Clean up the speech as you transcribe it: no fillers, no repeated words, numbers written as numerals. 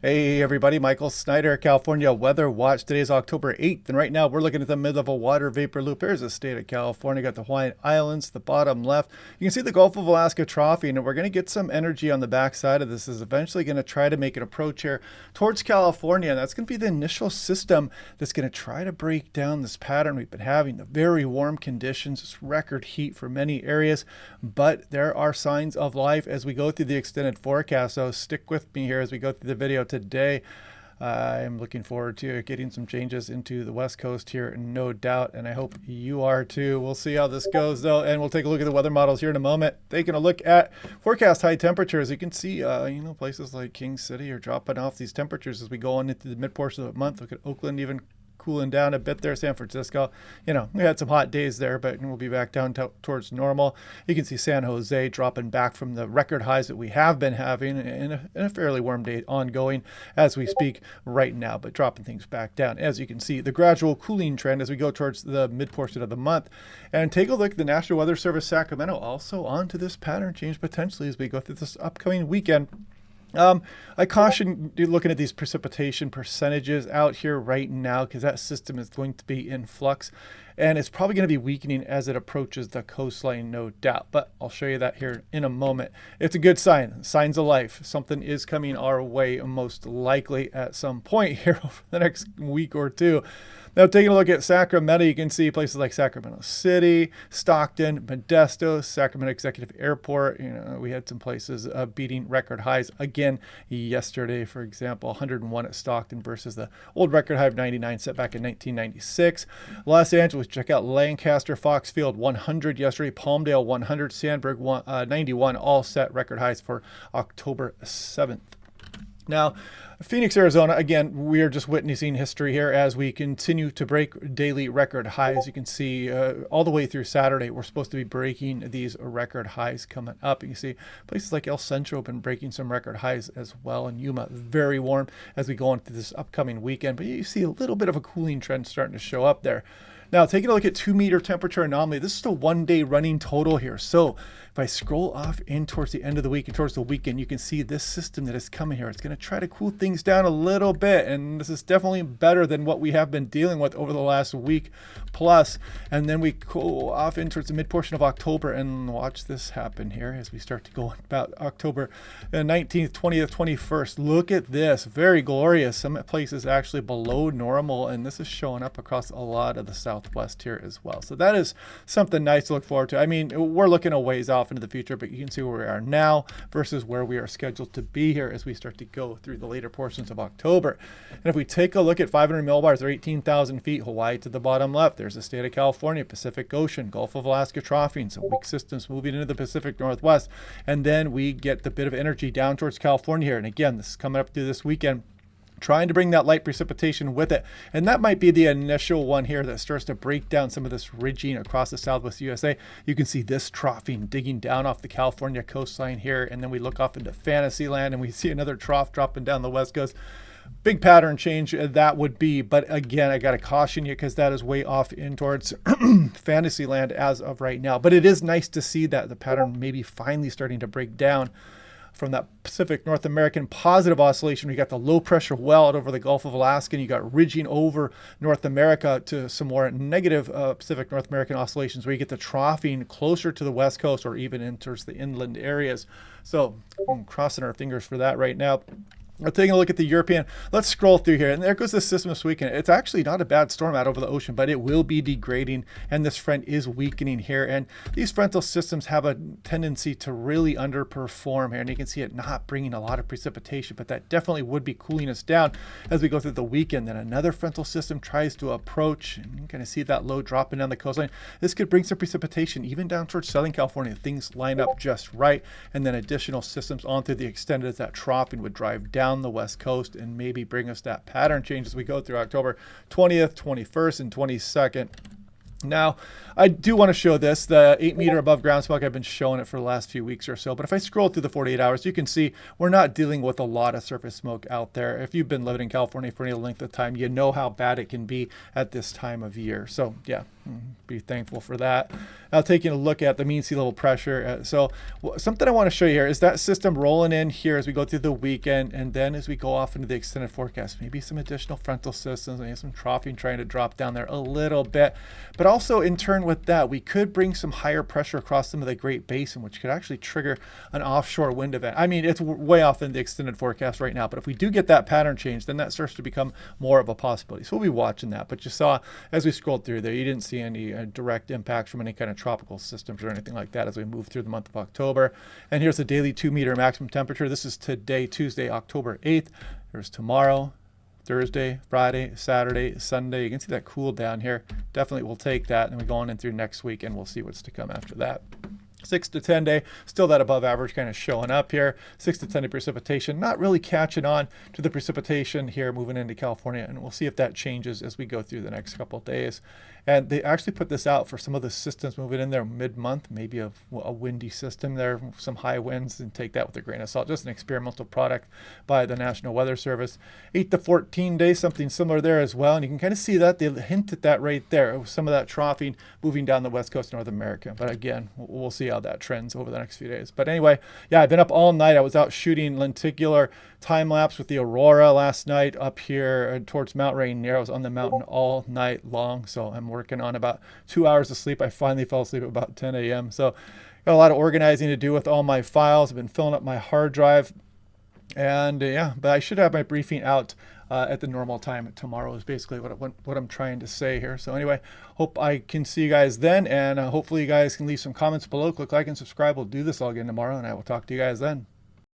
Hey everybody, Michael Snyder, California Weather Watch. Today's October 8th, and right now we're looking at the middle of a water vapor loop. Here's the state of California. Got the Hawaiian Islands, the bottom left. You can see the Gulf of Alaska troughing, and we're going to get some energy on the backside of this. This is eventually going to try to make an approach here towards California, and that's going to be the initial system that's going to try to break down this pattern we've been having. The very warm conditions, it's record heat for many areas, but there are signs of life as we go through the extended forecast. So stick with me here as we go through the video today. I'm looking forward to getting some changes into the West Coast here, no doubt, and I hope you are too. We'll see how this goes though, and we'll take a look at the weather models here in a moment. Taking a look at forecast high temperatures, you can see places like King City are dropping off these temperatures as we go on into the mid portion of the month. Look at Oakland even cooling down a bit there. San Francisco, we had some hot days there, but we'll be back down towards normal. You can see San Jose dropping back from the record highs that we have been having in a fairly warm day ongoing as we speak right now, but dropping things back down. As you can see, the gradual cooling trend as we go towards the mid portion of the month. And take a look at the National Weather Service Sacramento also onto this pattern change potentially as we go through this upcoming weekend. I caution you looking at these precipitation percentages out here right now because that system is going to be in flux and it's probably going to be weakening as it approaches the coastline, no doubt. But I'll show you that here in a moment. It's a good sign, signs of life. Something is coming our way most likely at some point here over the next week or two. Now, taking a look at Sacramento, you can see places like Sacramento City, Stockton, Modesto, Sacramento Executive Airport. We had some places beating record highs again yesterday. For example, 101 at Stockton versus the old record high of 99 set back in 1996. Los Angeles, check out Lancaster, Foxfield 100 yesterday, Palmdale 100, Sandburg 91, all set record highs for October 7th. Now, Phoenix, Arizona, again, we are just witnessing history here as we continue to break daily record highs. You can see all the way through Saturday, we're supposed to be breaking these record highs coming up. You can see places like El Centro have been breaking some record highs as well. And Yuma, very warm as we go into this upcoming weekend. But you see a little bit of a cooling trend starting to show up there. Now, taking a look at 2-meter temperature anomaly, this is the one-day running total here. So if I scroll off in towards the end of the week and towards the weekend, you can see this system that is coming here. It's going to try to cool things down a little bit, and this is definitely better than what we have been dealing with over the last week plus. And then we cool off in towards the mid-portion of October, and watch this happen here as we start to go about October 19th, 20th, 21st. Look at this, very glorious. Some places actually below normal, and this is showing up across a lot of the Southwest here as well. So that is something nice to look forward to. I mean, we're looking a ways off into the future, but you can see where we are now versus where we are scheduled to be here as we start to go through the later portions of October. And if we take a look at 500 millibars, they're 18,000 feet, Hawaii to the bottom left. There's the state of California, Pacific Ocean, Gulf of Alaska troughing, some weak systems moving into the Pacific Northwest. And then we get the bit of energy down towards California here. And again, this is coming up through this weekend, trying to bring that light precipitation with it. And that might be the initial one here that starts to break down some of this ridging across the Southwest USA. You can see this troughing digging down off the California coastline here. And then we look off into Fantasyland and we see another trough dropping down the West Coast. Big pattern change that would be. But again, I got to caution you because that is way off in towards Fantasyland as of right now. But it is nice to see that the pattern maybe finally starting to break down from that Pacific North American positive oscillation. We got the low pressure well out over the Gulf of Alaska, and you got ridging over North America to some more negative Pacific North American oscillations where you get the troughing closer to the West Coast or even into the inland areas. So I'm crossing our fingers for that right now. We're taking a look at the European. Let's scroll through here. And there goes the system this weekend. It's actually not a bad storm out over the ocean, but it will be degrading. And this front is weakening here. And these frontal systems have a tendency to really underperform here. And you can see it not bringing a lot of precipitation, but that definitely would be cooling us down as we go through the weekend. Then another frontal system tries to approach. And you kind of see that low dropping down the coastline. This could bring some precipitation even down towards Southern California. Things line up just right. And then additional systems on through the extended as that troughing would drive down the West Coast and maybe bring us that pattern change as we go through October 20th, 21st, and 22nd. Now, I do want to show this, the 8-meter above ground smoke. I've been showing it for the last few weeks or so, but if I scroll through the 48 hours, you can see we're not dealing with a lot of surface smoke out there. If you've been living in California for any length of time, you know how bad it can be at this time of year. So yeah, Be thankful for that. Now taking a look at the mean sea level pressure. So something I want to show you here is that system rolling in here as we go through the weekend, and then as we go off into the extended forecast, maybe some additional frontal systems, maybe some troughing trying to drop down there a little bit. But also in turn with that, we could bring some higher pressure across some of the Great Basin, which could actually trigger an offshore wind event. I mean, it's way off in the extended forecast right now, but if we do get that pattern change, then that starts to become more of a possibility. So we'll be watching that. But you saw as we scrolled through there, you didn't see any direct impacts from any kind of tropical systems or anything like that as we move through the month of October. And here's the daily 2-meter maximum temperature. This is today, Tuesday, October 8th. There's tomorrow, Thursday, Friday, Saturday, Sunday. You can see that cool down here. Definitely we'll take that. And we go on in through next week, and we'll see what's to come after that. 6 to 10 day, still that above average kind of showing up here. 6 to 10 day precipitation, not really catching on to the precipitation here moving into California, and we'll see if that changes as we go through the next couple of days. And they actually put this out for some of the systems moving in there mid-month, maybe a windy system there, some high winds, and take that with a grain of salt. Just an experimental product by the National Weather Service. 8 to 14 days, something similar there as well. And you can kind of see that. They hint at that right there. Some of that troughing moving down the west coast of North America. But again, we'll see how that trends over the next few days. But anyway, yeah, I've been up all night. I was out shooting lenticular time lapse with the aurora last night up here towards Mount Rainier. I was on the mountain all night long, so I'm working on about 2 hours of sleep. I finally fell asleep at about 10 a.m. So got a lot of organizing to do with all my files. I've been filling up my hard drive, and yeah, but I should have my briefing out at the normal time tomorrow is basically what I'm trying to say here. So anyway, hope I can see you guys then, and hopefully you guys can leave some comments below. Click like and subscribe. We'll do this all again tomorrow, and I will talk to you guys then.